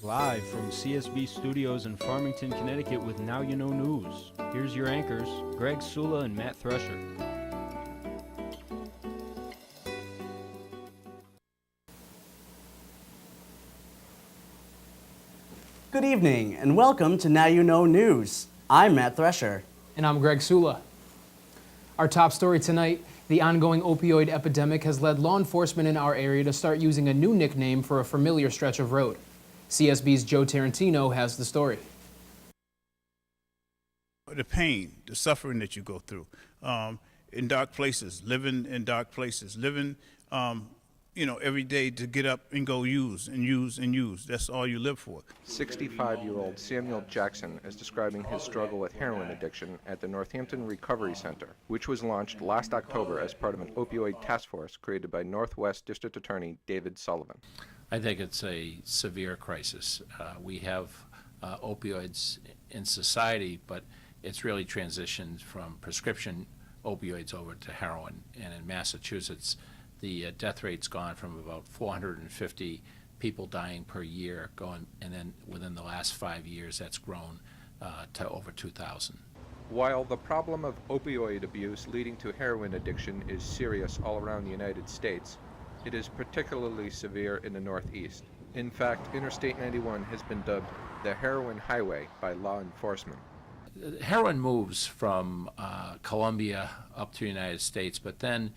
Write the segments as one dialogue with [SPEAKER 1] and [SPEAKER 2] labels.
[SPEAKER 1] Live from CSB Studios in Farmington, Connecticut with Now You Know News. Here's your anchors, Greg Sula and Matt Thresher.
[SPEAKER 2] Good evening and welcome to Now You Know News. I'm Matt Thresher.
[SPEAKER 3] And I'm Greg Sula. Our top story tonight, the ongoing opioid epidemic has led law enforcement in our area to start using a new nickname for a familiar stretch of road. CSB's Joe Tarantino has the story.
[SPEAKER 4] The pain, the suffering that you go through in dark places, living in dark places, living, every day to get up and go use and use and use. That's all you live for.
[SPEAKER 5] 65-year-old Samuel Jackson is describing his struggle with heroin addiction at the Northampton Recovery Center, which was launched last October as part of an opioid task force created by Northwest District Attorney David Sullivan.
[SPEAKER 6] I think it's a severe crisis. We have opioids in society, but it's really transitioned from prescription opioids over to heroin. And in Massachusetts, the death rate's gone from about 450 people dying per year, and then within the last 5 years, that's grown to over 2,000.
[SPEAKER 5] While the problem of opioid abuse leading to heroin addiction is serious all around the United States, it is particularly severe in the Northeast. In fact, Interstate 91 has been dubbed the heroin highway by law enforcement.
[SPEAKER 6] Heroin moves from Colombia up to the United States, but then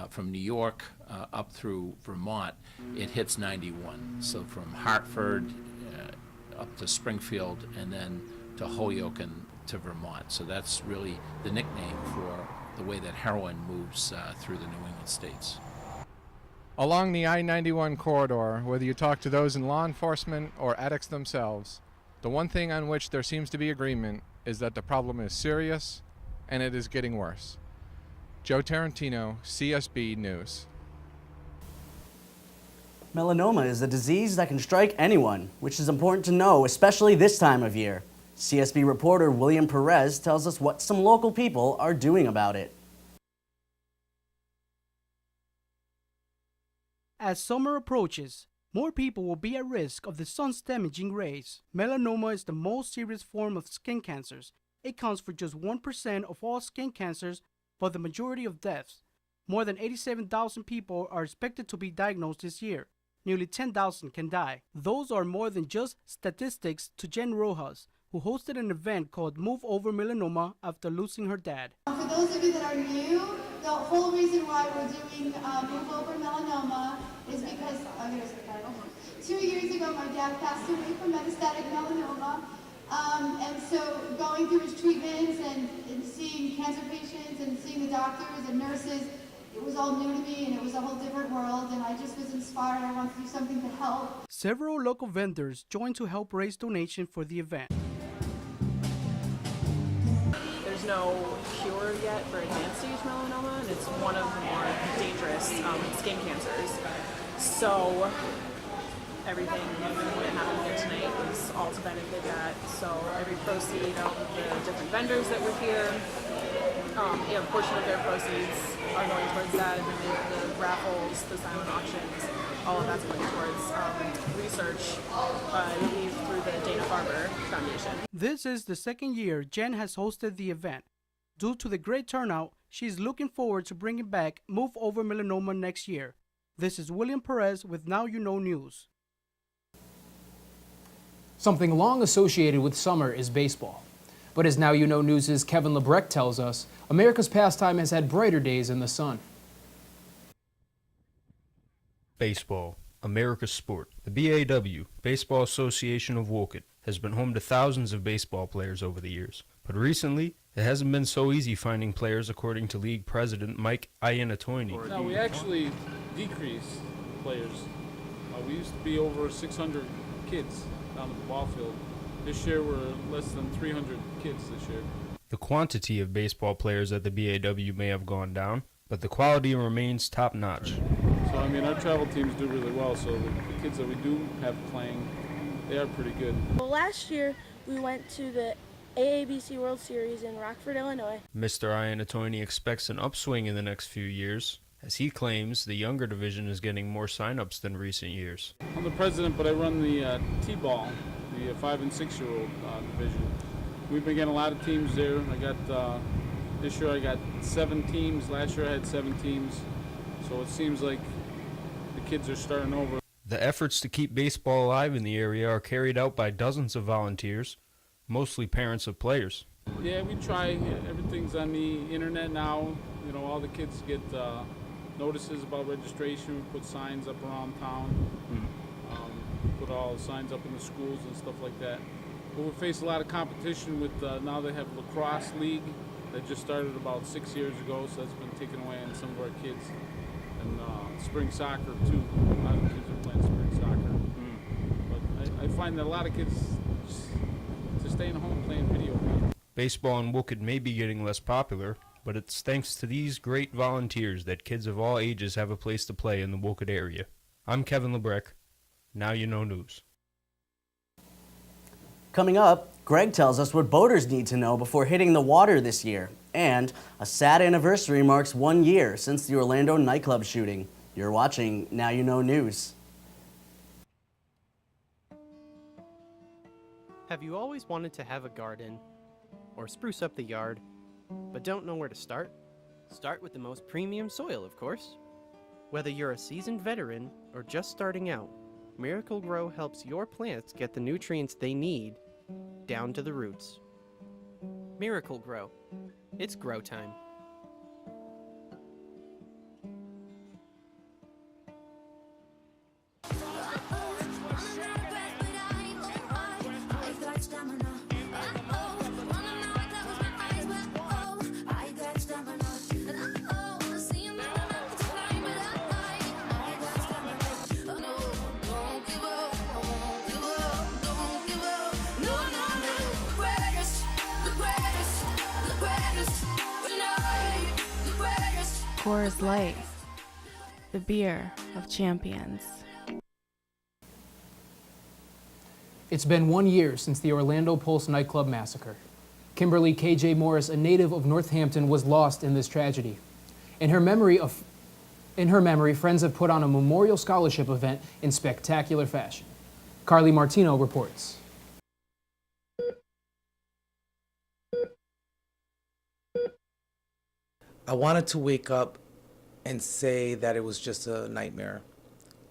[SPEAKER 6] from New York up through Vermont, it hits 91. So from Hartford up to Springfield and then to Holyoke and to Vermont. So that's really the nickname for the way that heroin moves through the New England states.
[SPEAKER 7] Along the I-91 corridor, whether you talk to those in law enforcement or addicts themselves, the one thing on which there seems to be agreement is that the problem is serious and it is getting worse. Joe Tarantino, CSB News.
[SPEAKER 2] Melanoma is a disease that can strike anyone, which is important to know, especially this time of year. CSB reporter William Perez tells us what some local people are doing about it.
[SPEAKER 8] As summer approaches, more people will be at risk of the sun's damaging rays. Melanoma is the most serious form of skin cancers. It accounts for just 1% of all skin cancers, but the majority of deaths. More than 87,000 people are expected to be diagnosed this year. Nearly 10,000 can die. Those are more than just statistics to Jen Rojas, who hosted an event called Move Over Melanoma after losing her dad.
[SPEAKER 9] For those of you that are new, the whole reason why we're doing Move Over Melanoma is because, here's the title. 2 years ago, my dad passed away from metastatic melanoma. And so going through his treatments and seeing cancer patients and seeing the doctors and nurses, it was all new to me and it was a whole different world, and I just was inspired. I wanted to do something to help.
[SPEAKER 8] Several local vendors joined to help raise donations for the event.
[SPEAKER 10] There's no cure yet for advanced stage melanoma, and it's one of the more dangerous skin cancers. So everything that happened here tonight was all to benefit that. So every proceed of the different vendors that were here, a portion of their proceeds are going towards that, and then the raffles, the silent auctions, all of that's going towards research, I believe, through the Dana-Farber Foundation.
[SPEAKER 8] This is the second year Jen has hosted the event. Due to the great turnout, she's looking forward to bringing back Move Over Melanoma next year. This is William Perez with Now You Know News.
[SPEAKER 3] Something long associated with summer is baseball. But as Now You Know News' Kevin Lebrecht tells us, America's pastime has had brighter days in the sun.
[SPEAKER 11] Baseball, America's sport. The BAW, Baseball Association of Woket, has been home to thousands of baseball players over the years. But recently, it hasn't been so easy finding players, according to league president Mike Iannatoni.
[SPEAKER 12] No, we actually decreased players. We used to be over 600 kids down at the ball field. This year we're less than 300 kids this year.
[SPEAKER 11] The quantity of baseball players at the BAW may have gone down, but the quality remains top-notch.
[SPEAKER 12] So, our travel teams do really well, so the kids that we do have playing, they are pretty good.
[SPEAKER 13] Well, last year we went to the AABC World Series in Rockford, Illinois.
[SPEAKER 11] Mr. Iannatoni expects an upswing in the next few years, as he claims the younger division is getting more sign-ups than recent years.
[SPEAKER 12] I'm the president, but I run the T-ball, the 5 and 6-year-old division. We've been getting a lot of teams there. I got this year I got 7 teams. Last year I had 7 teams. So it seems like the kids are starting over.
[SPEAKER 11] The efforts to keep baseball alive in the area are carried out by dozens of volunteers, mostly parents of players.
[SPEAKER 12] Yeah, we try. Everything's on the internet now. You know, all the kids get notices about registration. We put signs up around town. Put all the signs up in the schools and stuff like that. But we face a lot of competition with, now they have lacrosse league that just started about 6 years ago, so that's been taken away on some of our kids. And spring soccer too. A lot of kids are playing spring soccer. But I find that a lot of kids just staying home playing video games.
[SPEAKER 11] Baseball in Wooked may be getting less popular, but it's thanks to these great volunteers that kids of all ages have a place to play in the Wooked area. I'm Kevin Lebrecq. Now You Know News.
[SPEAKER 2] Coming up, Greg tells us what boaters need to know before hitting the water this year. And a sad anniversary marks 1 year since the Orlando nightclub shooting. You're watching Now You Know News.
[SPEAKER 14] Have you always wanted to have a garden or spruce up the yard, but don't know where to start? Start with the most premium soil, of course. Whether you're a seasoned veteran or just starting out, Miracle Grow helps your plants get the nutrients they need down to the roots. Miracle Grow. It's grow time.
[SPEAKER 15] Coors Light, the beer of champions.
[SPEAKER 3] It's been 1 year since the Orlando Pulse nightclub massacre. Kimberly K.J. Morris, a native of Northampton, was lost in this tragedy. In her memory, friends have put on a memorial scholarship event in spectacular fashion. Carly Martino reports.
[SPEAKER 16] I wanted to wake up and say that it was just a nightmare,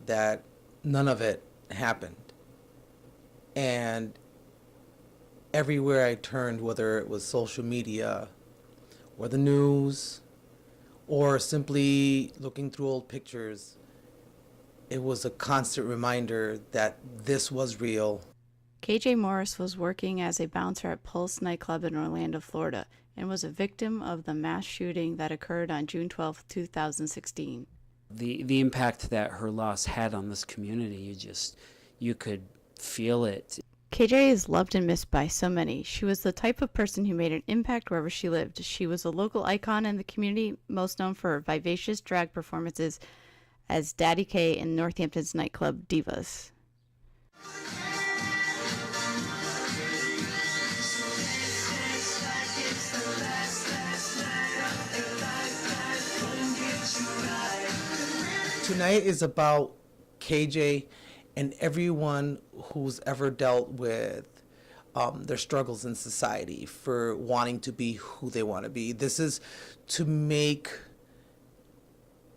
[SPEAKER 16] that none of it happened. And everywhere I turned, whether it was social media or the news or simply looking through old pictures, it was a constant reminder that this was real.
[SPEAKER 15] KJ Morris was working as a bouncer at Pulse nightclub in Orlando, Florida, and was a victim of the mass shooting that occurred on June 12, 2016.
[SPEAKER 17] The impact that her loss had on this community, you could feel it.
[SPEAKER 15] KJ is loved and missed by so many. She was the type of person who made an impact wherever she lived. She was a local icon in the community, most known for her vivacious drag performances as Daddy K in Northampton's nightclub Divas.
[SPEAKER 16] Tonight is about KJ and everyone who's ever dealt with their struggles in society for wanting to be who they want to be. This is to make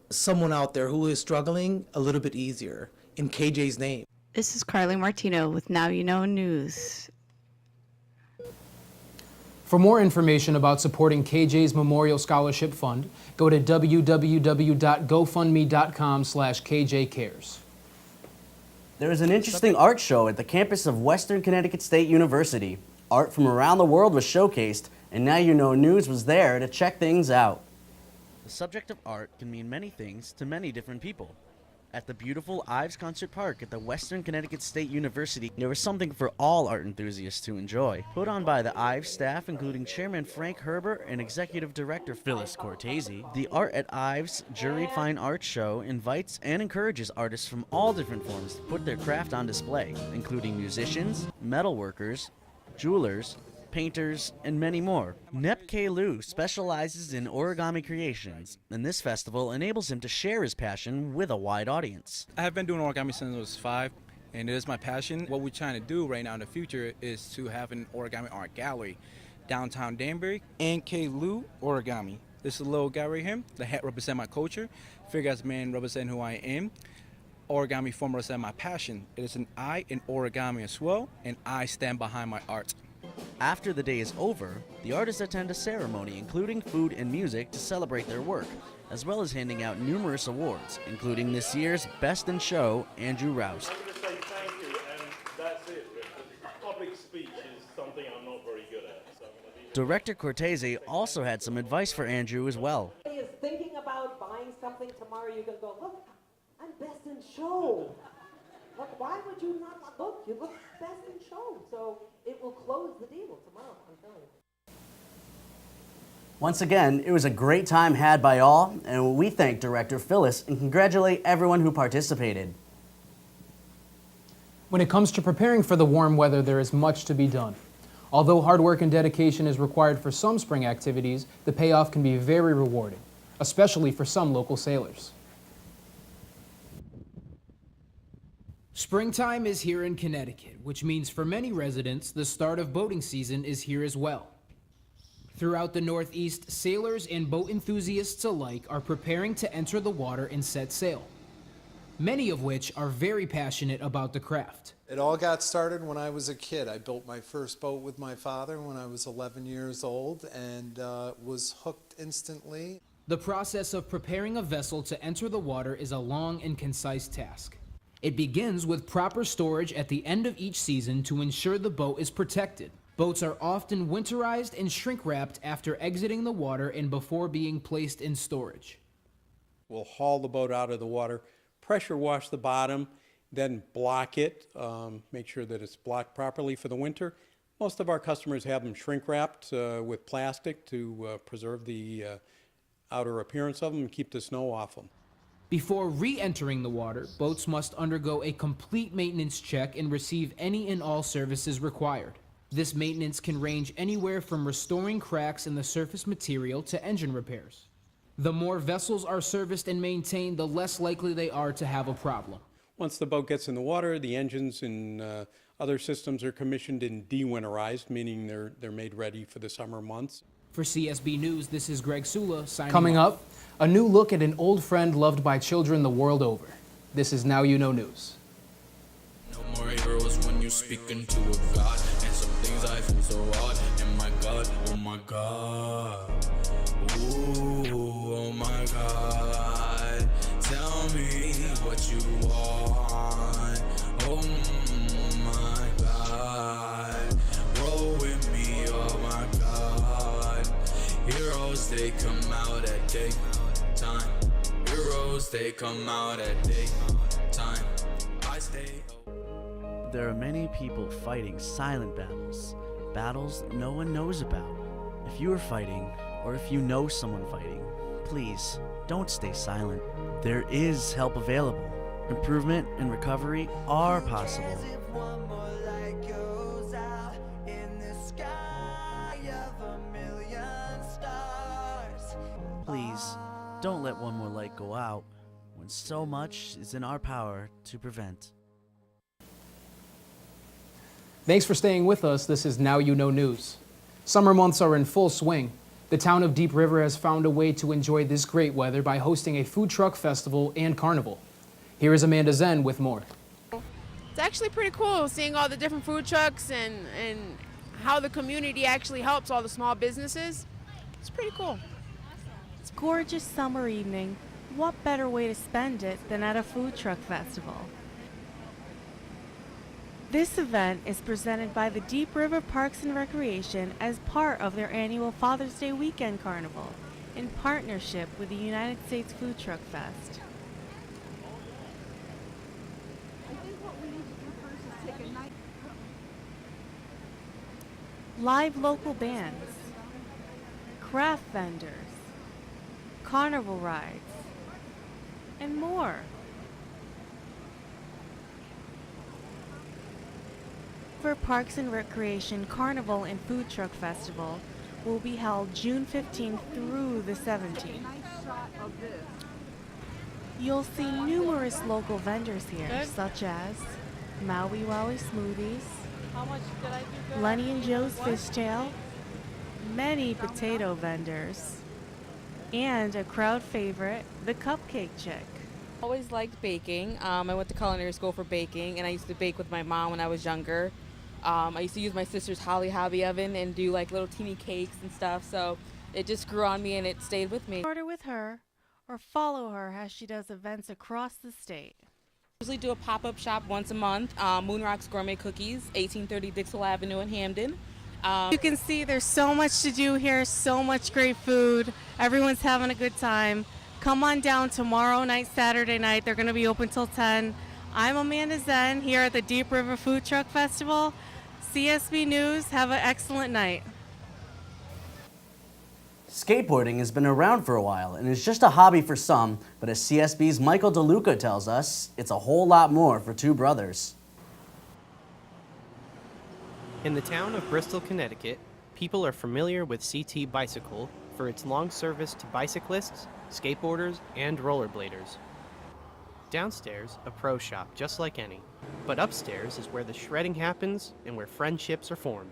[SPEAKER 16] someone out there who is struggling a little bit easier in KJ's name.
[SPEAKER 15] This is Carly Martino with Now You Know News.
[SPEAKER 3] For more information about supporting KJ's Memorial Scholarship Fund, go to www.gofundme.com/KJCares.
[SPEAKER 2] There is an interesting art show at the campus of Western Connecticut State University. Art from around the world was showcased, and Now You Know News was there to check things out. The subject of art can mean many things to many different people. At the beautiful Ives Concert Park at the Western Connecticut State University, there was something for all art enthusiasts to enjoy. Put on by the Ives staff, including Chairman Frank Herbert and Executive Director Phyllis Cortese, the Art at Ives Juried Fine Arts Show invites and encourages artists from all different forms to put their craft on display, including musicians, metalworkers, jewelers, painters, and many more. Nep K. Lu specializes in origami creations, and this festival enables him to share his passion with a wide audience.
[SPEAKER 18] I have been doing origami since I was 5, and it is my passion. What we're trying to do right now in the future is to have an origami art gallery downtown Danbury. N.K. Lu Origami. This is a little guy right here. The hat represents my culture. Figures man represent who I am. Origami form represent my passion. It is an I in origami as well, and I stand behind my art.
[SPEAKER 2] After the day is over, the artists attend a ceremony including food and music to celebrate their work, as well as handing out numerous awards, including this year's Best in Show, Andrew Rouse.
[SPEAKER 19] I'm going to say thank you, and that's it. Public speech is something I'm not very good at. So
[SPEAKER 2] Director Cortese also had some advice for Andrew as well.
[SPEAKER 20] He is thinking about buying something tomorrow. You can go, look, I'm Best in Show. Look, why would you not look? You look Best in Show. So it will close the deal tomorrow, I'm telling you.
[SPEAKER 2] Once again, it was a great time had by all, and we thank Director Phyllis and congratulate everyone who participated.
[SPEAKER 3] When it comes to preparing for the warm weather, there is much to be done. Although hard work and dedication is required for some spring activities, the payoff can be very rewarding, especially for some local sailors. Springtime is here in Connecticut, which means for many residents, the start of boating season is here as well. Throughout the Northeast, sailors and boat enthusiasts alike are preparing to enter the water and set sail, many of which are very passionate about the craft.
[SPEAKER 21] It all got started when I was a kid. I built my first boat with my father when I was 11 years old and was hooked instantly.
[SPEAKER 3] The process of preparing a vessel to enter the water is a long and concise task. It begins with proper storage at the end of each season to ensure the boat is protected. Boats are often winterized and shrink-wrapped after exiting the water and before being placed in storage.
[SPEAKER 22] We'll haul the boat out of the water, pressure wash the bottom, then block it, make sure that it's blocked properly for the winter. Most of our customers have them shrink-wrapped with plastic to preserve the outer appearance of them and keep the snow off them.
[SPEAKER 3] Before re-entering the water, boats must undergo a complete maintenance check and receive any and all services required. This maintenance can range anywhere from restoring cracks in the surface material to engine repairs. The more vessels are serviced and maintained, the less likely they are to have a problem.
[SPEAKER 22] Once the boat gets in the water, the engines and other systems are commissioned and de-winterized, meaning they're made ready for the summer months.
[SPEAKER 3] For CSB News, this is Greg Sula signing Coming off. up, a new look at an old friend loved by children the world over. This is Now You Know News.
[SPEAKER 23] No more heroes when you speak into a God, and some things I feel so odd. And my God, oh my God, ooh, oh my God, tell me what you want. Oh my God, roll with me, oh my God. Heroes, they come out at daytime. Heroes, they come out at daytime. I stay.
[SPEAKER 2] There are many people fighting silent battles, battles no one knows about. If you are fighting, or if you know someone fighting, please don't stay silent. There is help available. Improvement and recovery are possible. Please, don't let one more light go out when so much is in our power to prevent.
[SPEAKER 3] Thanks for staying with us. This is Now You Know News. Summer months are in full swing. The town of Deep River has found a way to enjoy this great weather by hosting a food truck festival and carnival. Here is Amanda Zen with more.
[SPEAKER 24] It's actually pretty cool seeing all the different food trucks and how the community actually helps all the small businesses. It's pretty cool.
[SPEAKER 25] It's a gorgeous summer evening. What better way to spend it than at a food truck festival? This event is presented by the Deep River Parks and Recreation as part of their annual Father's Day Weekend Carnival in partnership with the United States Food Truck Fest. Live local bands, craft vendors, carnival rides, and more. River Parks and Recreation Carnival and Food Truck Festival will be held June 15th through the 17th. You'll see numerous local vendors here, such as Maui Wowie Smoothies, Lenny and Joe's Fishtail, many potato vendors, and a crowd favorite, the Cupcake Chick.
[SPEAKER 1] Always liked baking. I went to culinary school for baking, and I used to bake with my mom when I was younger. I used to use my sister's Holly Hobby oven and do like little teeny cakes and stuff, so it just grew on me and it stayed with me.
[SPEAKER 25] Order with her or follow her as she does events across the state.
[SPEAKER 1] Usually do a pop-up shop once a month, Moon Rocks Gourmet Cookies, 1830 Dixell Avenue in Hamden.
[SPEAKER 25] You can see there's so much to do here, so much great food. Everyone's having a good time. Come on down tomorrow night, Saturday night. They're going to be open till 10. I'm Amanda Zen here at the Deep River Food Truck Festival. CSB News, have an excellent night.
[SPEAKER 2] Skateboarding has been around for a while and is just a hobby for some, but as CSB's Michael DeLuca tells us, it's a whole lot more for two brothers.
[SPEAKER 14] In the town of Bristol, Connecticut, people are familiar with CT Bicycle for its long service to bicyclists, skateboarders, and rollerbladers. Downstairs, a pro shop just like any, but upstairs is where the shredding happens and where friendships are formed.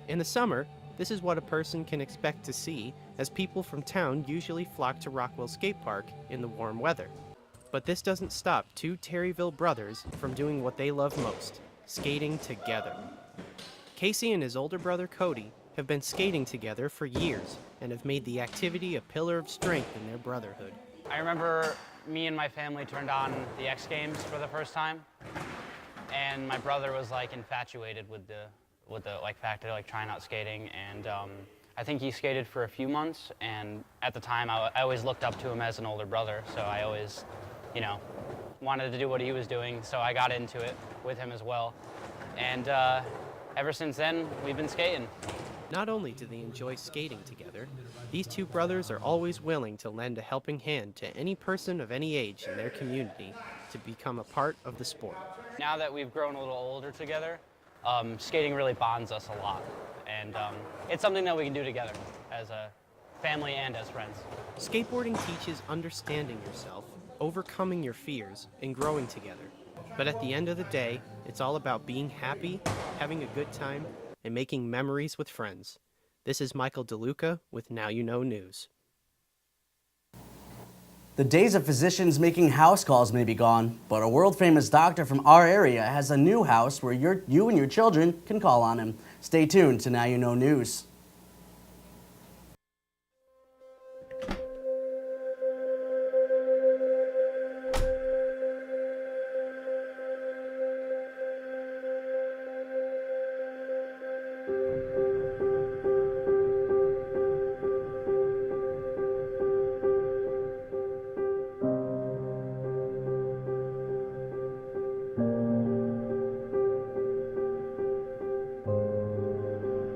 [SPEAKER 14] In the summer, this is what a person can expect to see, as people from town usually flock to Rockwell Skate Park in the warm weather. But this doesn't stop two Terryville brothers from doing what they love most, skating together. Casey and his older brother Cody have been skating together for years and have made the activity a pillar of strength in their brotherhood.
[SPEAKER 4] I remember me and my family turned on the X Games for the first time, and my brother was like infatuated with the like fact of like trying out skating, and I think he skated for a few months, and at the time I always looked up to him as an older brother, so I always, you know, wanted to do what he was doing, so I got into it with him as well, and ever since then we've been skating.
[SPEAKER 14] Not only do they enjoy skating together, these two brothers are always willing to lend a helping hand to any person of any age in their community to become a part of the sport.
[SPEAKER 4] Now that we've grown a little older together, skating really bonds us a lot, and it's something that we can do together as a family and as friends.
[SPEAKER 14] Skateboarding teaches understanding yourself, overcoming your fears, and growing together. But at the end of the day, it's all about being happy, having a good time, and making memories with friends. This is Michael DeLuca with Now You Know News.
[SPEAKER 2] The days of physicians making house calls may be gone, but a world-famous doctor from our area has a new house where you and your children can call on him. Stay tuned to Now You Know News.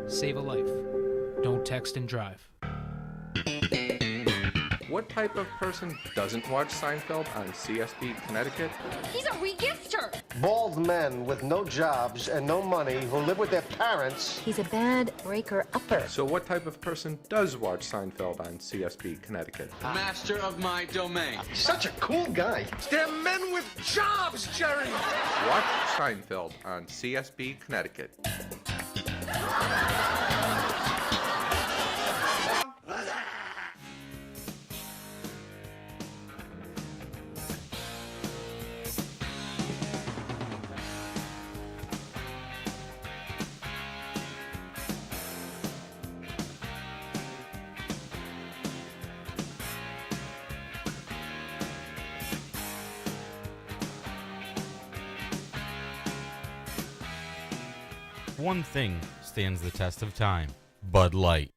[SPEAKER 3] Save a life. Don't text and drive.
[SPEAKER 5] What type of person doesn't watch Seinfeld on CSB Connecticut?
[SPEAKER 6] He's a regifter!
[SPEAKER 7] Bald men with no jobs and no money who live with their parents.
[SPEAKER 6] He's a bad breaker-upper.
[SPEAKER 5] So what type of person does watch Seinfeld on CSB Connecticut?
[SPEAKER 6] Master of my domain.
[SPEAKER 7] Such a cool guy. They're men with jobs, Jerry!
[SPEAKER 5] Watch Seinfeld on CSB Connecticut.
[SPEAKER 26] One thing stands the test of time: Bud Light.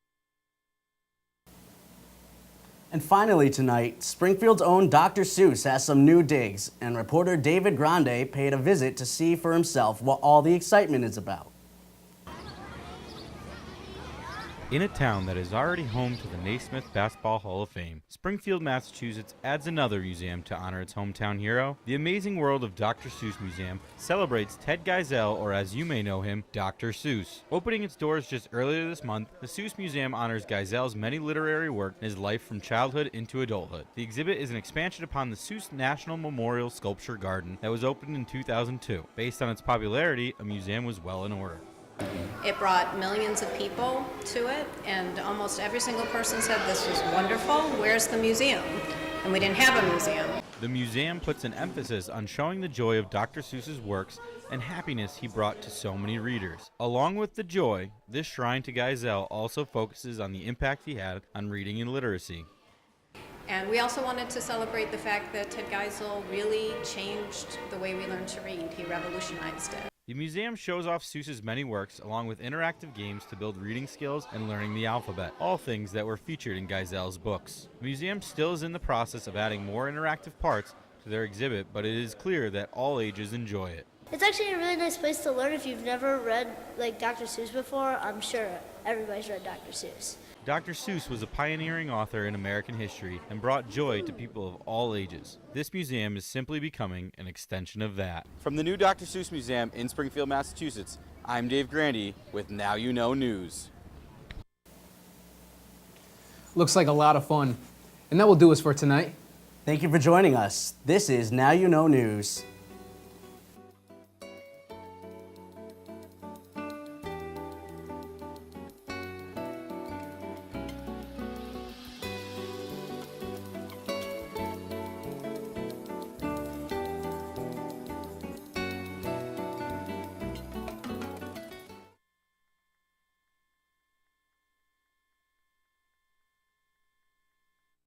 [SPEAKER 2] And finally tonight, Springfield's own Dr. Seuss has some new digs, and reporter David Grande paid a visit to see for himself what all the excitement is about.
[SPEAKER 26] In a town that is already home to the Naismith Basketball Hall of Fame, Springfield, Massachusetts adds another museum to honor its hometown hero. The Amazing World of Dr. Seuss Museum celebrates Ted Geisel, or as you may know him, Dr. Seuss. Opening its doors just earlier this month, the Seuss Museum honors Geisel's many literary work and his life from childhood into adulthood. The exhibit is an expansion upon the Seuss National Memorial Sculpture Garden that was opened in 2002. Based on its popularity, a museum was well in order.
[SPEAKER 8] It brought millions of people to it, and almost every single person said this was wonderful. Where's the museum? And we didn't have a museum.
[SPEAKER 26] The museum puts an emphasis on showing the joy of Dr. Seuss's works and happiness he brought to so many readers. Along with the joy, this shrine to Geisel also focuses on the impact he had on reading and literacy.
[SPEAKER 8] And we also wanted to celebrate the fact that Ted Geisel really changed the way we learn to read. He revolutionized it.
[SPEAKER 26] The museum shows off Seuss's many works along with interactive games to build reading skills and learning the alphabet, all things that were featured in Geisel's books. The museum still is in the process of adding more interactive parts to their exhibit, but it is clear that all ages enjoy it.
[SPEAKER 9] It's actually a really nice place to learn. If you've never read Dr. Seuss before, I'm sure everybody's read Dr. Seuss.
[SPEAKER 26] Dr. Seuss was a pioneering author in American history and brought joy to people of all ages. This museum is simply becoming an extension of that.
[SPEAKER 10] From the new Dr. Seuss Museum in Springfield, Massachusetts, I'm Dave Grandy with Now You Know News.
[SPEAKER 3] Looks like a lot of fun. And that will do us for tonight.
[SPEAKER 2] Thank you for joining us. This is Now You Know News.